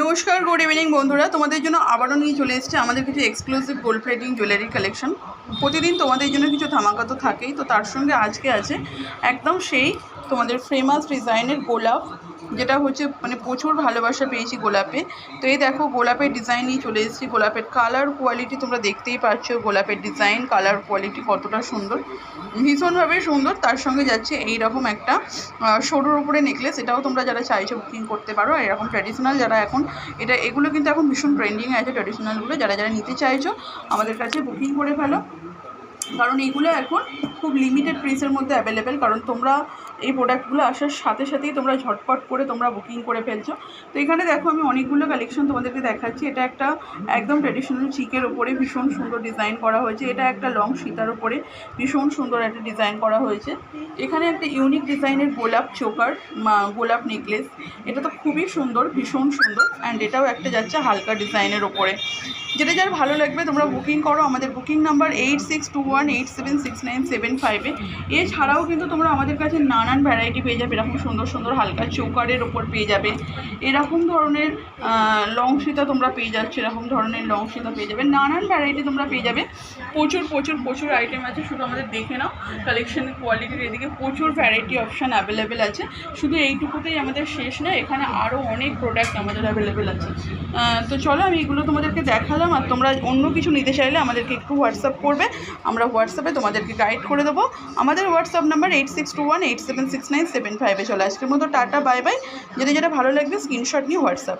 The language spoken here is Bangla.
নমস্কার, গুড ইভিনিং বন্ধুরা। তোমাদের জন্য আবারও নিয়ে চলে এসেছে আমাদের কিছু exclusive gold plating jewellery collection. প্রতিদিন তোমাদের জন্য কিছু ধামাকা তো থাকেই, তো তার সঙ্গে আজকে আছে একদম সেই তোমাদের ফেমাস ডিজাইনের গোলাপ, যেটা হচ্ছে মানে প্রচুর ভালোবাসা পেয়েছি গোলাপে। তো এই দেখো গোলাপের ডিজাইন নিয়ে চলে এসেছি। গোলাপের কালার কোয়ালিটি তোমরা দেখতেই পাচ্ছ, গোলাপের ডিজাইন কালার কোয়ালিটি কতটা সুন্দর, ভীষণভাবে সুন্দর। তার সঙ্গে যাচ্ছে এইরকম একটা সরুর উপরে নেকলেস, এটাও তোমরা যারা চাইছো বুকিং করতে পারো। আর এরকম ট্র্যাডিশনাল যারা এখন এগুলো কিন্তু এখন ভীষণ ট্রেন্ডিংয়ে আছে, ট্র্যাডিশনালগুলো যারা যারা নিতে চাইছো আমাদের কাছে বুকিং করে ফেলো, কারণ এইগুলো এখন খুব লিমিটেড প্রাইসের মধ্যে অ্যাভেলেবেল। কারণ তোমরা এই প্রোডাক্টগুলো আসার সাথে সাথেই তোমরা ঝটপট করে তোমরা বুকিং করে ফেলছো। তো এখানে দেখো আমি অনেকগুলো কালেকশন তোমাদেরকে দেখাচ্ছি। এটা একটা একদম ট্র্যাডিশনাল চিকের ওপরে ভীষণ সুন্দর ডিজাইন করা হয়েছে। এটা একটা লং সীতার ওপরে ভীষণ সুন্দর একটা ডিজাইন করা হয়েছে। এখানে একটা ইউনিক ডিজাইনের গোলাপ চোকার গোলাপ নেকলেস, এটা তো খুবই সুন্দর, ভীষণ সুন্দর। অ্যান্ড এটাও একটা যাচ্ছে হালকা ডিজাইনের ওপরে। যেটা যার ভালো লাগবে তোমরা বুকিং করো। আমাদের বুকিং নাম্বার 8621876975। এছাড়াও কিন্তু তোমরা আমাদের কাছে নানান ভ্যারাইটি পেয়ে যাবে। এরকম সুন্দর সুন্দর হালকা চোকারের ওপর পেয়ে যাবে, এরকম ধরনের লং সীতা তোমরা পেয়ে যাচ্ছে, এরকম ধরনের লং সীতা পেয়ে যাবে, নানান ভ্যারাইটি তোমরা পেয়ে যাবে। প্রচুর প্রচুর প্রচুর আইটেম আছে, শুধু আমাদের দেখে নাও কালেকশনের কোয়ালিটির। এদিকে প্রচুর ভ্যারাইটি অপশান অ্যাভেলেবেল আছে। শুধু এইটুকুতেই আমাদের শেষ না, এখানে আরও অনেক প্রোডাক্ট আমাদের অ্যাভেলেবেল আছে। তো চলো আমি এগুলো তোমাদেরকে দেখালাম। আর তোমরা অন্য কিছু নিতে চাইলে আমাদেরকে একটু হোয়াটসঅ্যাপ করবে, আমরা হোয়াটসঅ্যাপে তোমাদেরকে গাইড করে দেবো। আমাদের হোয়াটসঅ্যাপ নাম্বার 8621876975। চলে আজকের মতো টাটা, বাই বাই। যেটা যেটা ভালো লাগবে স্ক্রিনশট নিয়ে হোয়াটসঅ্যাপ।